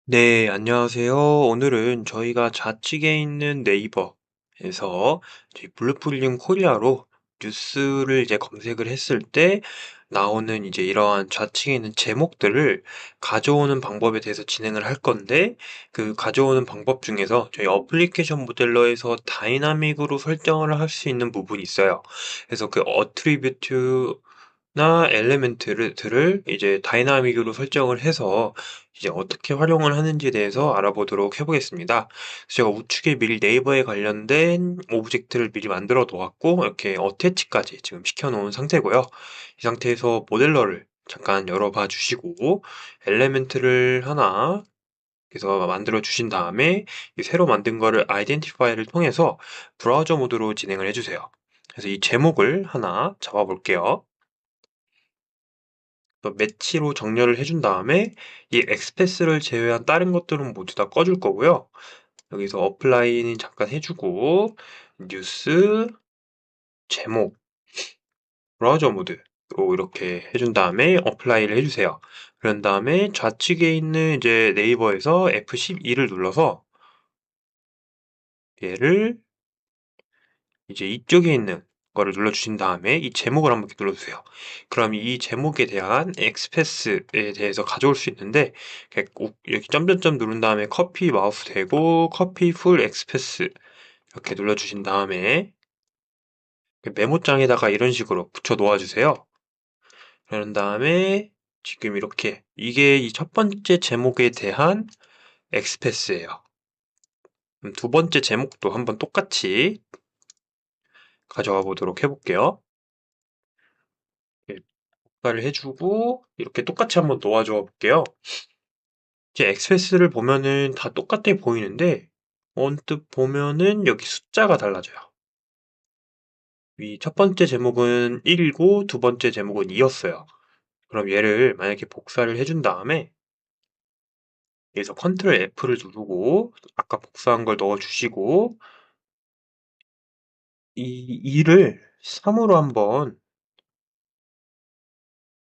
네, 안녕하세요. 오늘은 저희가 좌측에 있는 네이버에서 저희 블루프릴링 코리아로 뉴스를 이제 검색을 했을 때 나오는 이제 이러한 좌측에 있는 제목들을 가져오는 방법에 대해서 진행을 할 건데, 그 가져오는 방법 중에서 저희 어플리케이션 모델러에서 다이나믹으로 설정을 할 수 있는 부분이 있어요. 그래서 그 어트리뷰트 나 엘리멘트들을 이제 다이나믹으로 설정을 해서 이제 어떻게 활용을 하는지에 대해서 알아보도록 해보겠습니다. 그래서 제가 우측에 미리 네이버에 관련된 오브젝트를 미리 만들어 놓았고 이렇게 어태치까지 지금 시켜 놓은 상태고요. 이 상태에서 모델러를 잠깐 열어봐 주시고 엘리멘트를 하나 그래서 만들어 주신 다음에 이 새로 만든 거를 아이덴티파이를 통해서 브라우저 모드로 진행을 해주세요. 그래서 이 제목을 하나 잡아 볼게요. 매치로 정렬을 해준 다음에 이 엑스패스를 제외한 다른 것들은 모두 다 꺼줄 거고요. 여기서 어플라이는 잠깐 해주고 뉴스, 제목, 브라우저 모드로 이렇게 해준 다음에 어플라이를 해주세요. 그런 다음에 좌측에 있는 이제 네이버에서 F12를 눌러서 얘를 이제 이쪽에 있는 거를 눌러주신 다음에 이 제목을 한번 이렇게 눌러주세요. 그럼 이 제목에 대한 엑스패스에 대해서 가져올 수 있는데 이렇게 점점점 누른 다음에 커피 마우스 대고 커피 풀 엑스패스 이렇게 눌러주신 다음에 그 메모장에다가 이런 식으로 붙여 놓아주세요. 그런 다음에 지금 이렇게 이게 이 첫 번째 제목에 대한 엑스패스예요. 그럼 두 번째 제목도 한번 똑같이 가져와 보도록 해볼게요. 복사를 해주고 이렇게 똑같이 한번 놓아줘 볼게요. 이제 엑스패스를 보면은 다 똑같아 보이는데 언뜻 보면은 여기 숫자가 달라져요. 이 첫 번째 제목은 1이고 두 번째 제목은 2였어요. 그럼 얘를 만약에 복사를 해준 다음에 여기서 컨트롤 F를 누르고 아까 복사한 걸 넣어주시고 이 2를 3으로 한번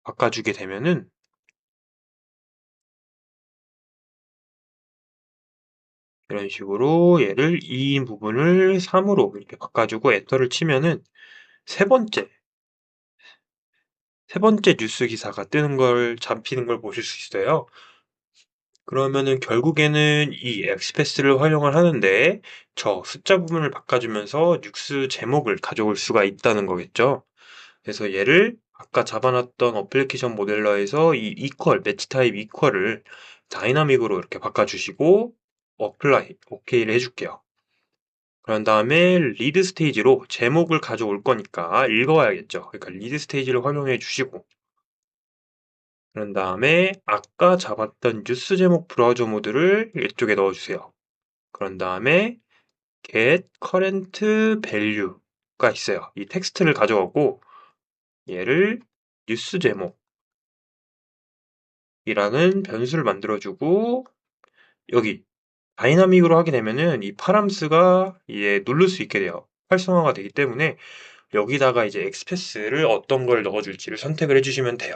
바꿔주게 되면은 이런 식으로 얘를 2인 부분을 3으로 이렇게 바꿔주고 엔터를 치면은 세 번째 세 번째 뉴스 기사가 뜨는 걸 잡히는 걸 보실 수 있어요. 그러면은 결국에는 이 엑스패스를 활용을 하는데 저 숫자 부분을 바꿔주면서 뉴스 제목을 가져올 수가 있다는 거겠죠. 그래서 얘를 아까 잡아놨던 어플리케이션 모델러에서 이 이퀄, 매치 타입 이퀄을 다이나믹으로 이렇게 바꿔주시고 어플라이, 오케이를 해줄게요. 그런 다음에 리드 스테이지로 제목을 가져올 거니까 읽어야겠죠. 그러니까 리드 스테이지를 활용해 주시고 그런 다음에 아까 잡았던 뉴스 제목 브라우저 모드를 이쪽에 넣어주세요. 그런 다음에 get current value가 있어요. 이 텍스트를 가져가고 얘를 뉴스 제목이라는 변수를 만들어주고 여기 다이나믹으로 하게 되면은 이 파람스가 이제 누를 수 있게 돼요. 활성화가 되기 때문에 여기다가 이제 엑스패스를 어떤 걸 넣어줄지를 선택을 해주시면 돼요.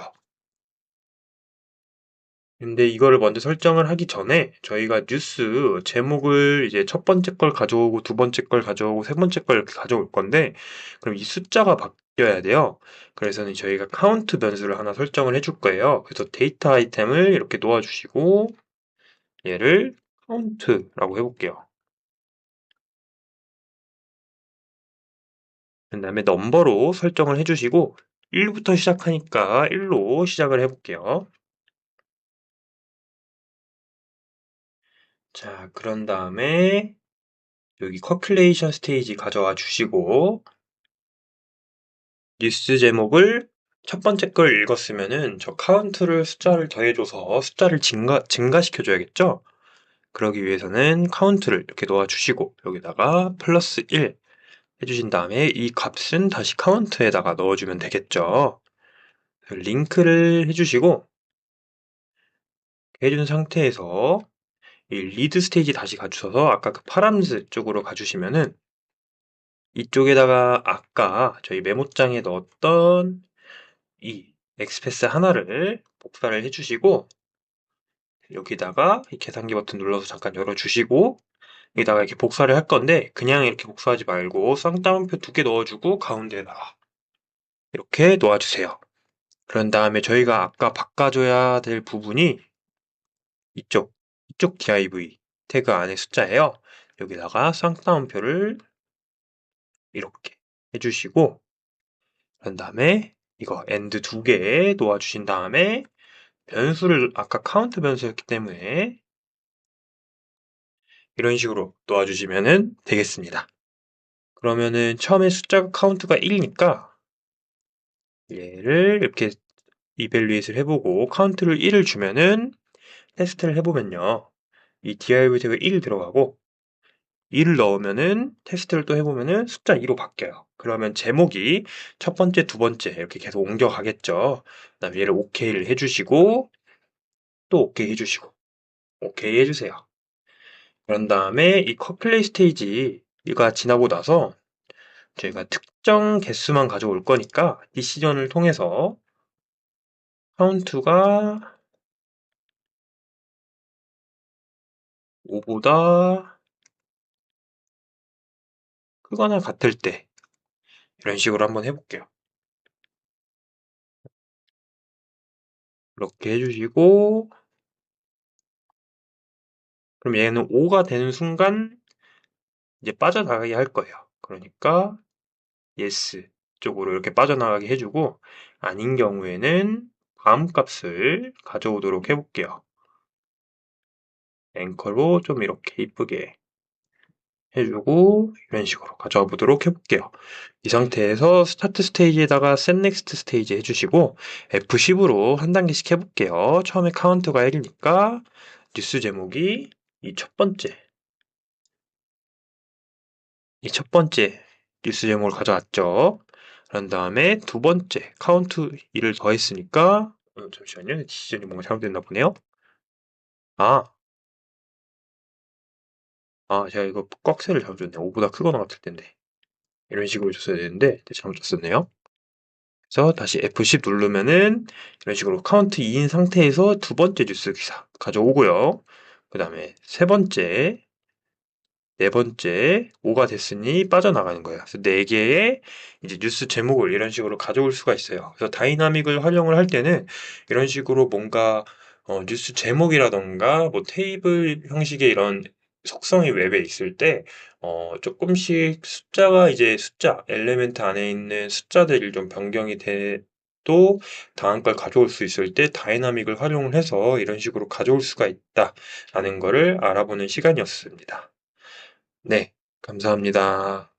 근데 이거를 먼저 설정을 하기 전에 저희가 뉴스 제목을 이제 첫 번째 걸 가져오고 두 번째 걸 가져오고 세 번째 걸 이렇게 가져올 건데 그럼 이 숫자가 바뀌어야 돼요. 그래서는 저희가 카운트 변수를 하나 설정을 해줄 거예요. 그래서 데이터 아이템을 이렇게 놓아주시고 얘를 카운트라고 해볼게요. 그 다음에 넘버로 설정을 해주시고 1부터 시작하니까 1로 시작을 해볼게요. 자, 그런 다음에 여기 커큘레이션 스테이지 가져와 주시고 뉴스 제목을 첫 번째 걸 읽었으면은 저 카운트를 숫자를 더해줘서 숫자를 증가시켜줘야겠죠? 그러기 위해서는 카운트를 이렇게 놓아주시고 여기다가 플러스 1 해주신 다음에 이 값은 다시 카운트에다가 넣어주면 되겠죠? 링크를 해주시고 해준 상태에서 이 리드 스테이지 다시 가주셔서 아까 그 파람스 쪽으로 가주시면은 이쪽에다가 아까 저희 메모장에 넣었던 이 엑스패스 하나를 복사를 해주시고 여기다가 이 계산기 버튼 눌러서 잠깐 열어주시고 여기다가 이렇게 복사를 할 건데 그냥 이렇게 복사하지 말고 쌍따옴표 2개 넣어주고 가운데에다가 이렇게 놓아주세요. 그런 다음에 저희가 아까 바꿔줘야 될 부분이 이쪽 div 태그 안에 숫자예요. 여기다가 쌍따옴표를 이렇게 해주시고 그런 다음에 이거 end 2개 놓아주신 다음에 변수를 아까 카운트 변수였기 때문에 이런 식으로 놓아주시면 되겠습니다. 그러면은 처음에 숫자가 카운트가 1이니까 얘를 이렇게 이벨리에이트를 해보고 카운트를 1을 주면은 테스트를 해보면요. 이 div 태그 1 들어가고 2를 넣으면은 테스트를 또 해보면은 숫자 2로 바뀌어요. 그러면 제목이 첫 번째, 두 번째 이렇게 계속 옮겨가겠죠. 그다음에 얘를 OK를 해주시고 또 OK 해주시고 OK 해주세요. 그런 다음에 이 컷플레이 스테이지가 지나고 나서 저희가 특정 개수만 가져올 거니까 디시전을 통해서 카운트가 5보다 크거나 같을 때 이런 식으로 한번 해볼게요. 이렇게 해주시고 그럼 얘는 5가 되는 순간 이제 빠져나가게 할 거예요. 그러니까 yes 쪽으로 이렇게 빠져나가게 해주고 아닌 경우에는 다음 값을 가져오도록 해볼게요. 앵커로 좀 이렇게 이쁘게 해주고 이런 식으로 가져와 보도록 해볼게요. 이 상태에서 스타트 스테이지에다가 set next 스테이지 해주시고 F10으로 한 단계씩 해볼게요. 처음에 카운트가 1이니까 뉴스 제목이 이 첫 번째 뉴스 제목을 가져왔죠. 그런 다음에 두 번째 카운트 1을 더했으니까 잠시만요. 디시전이 뭔가 잘못됐나 보네요. 제가 이거 꺽쇠를 잘못 줬네. 5보다 크거나 같을 텐데. 이런 식으로 줬어야 되는데 잘못 줬었네요. 그래서 다시 F10 누르면은 이런 식으로 카운트 2인 상태에서 두 번째 뉴스 기사 가져오고요. 그 다음에 세 번째, 네 번째 5가 됐으니 빠져나가는 거예요. 그래서 네 개의 이제 뉴스 제목을 이런 식으로 가져올 수가 있어요. 그래서 다이나믹을 활용을 할 때는 이런 식으로 뭔가 뉴스 제목이라던가 뭐 테이블 형식의 이런 속성이 웹에 있을 때 조금씩 숫자가 이제 숫자 엘리멘트 안에 있는 숫자들이 좀 변경이 돼도 다음 걸 가져올 수 있을 때 다이나믹을 활용을 해서 이런 식으로 가져올 수가 있다라는 거를 알아보는 시간이었습니다. 네, 감사합니다.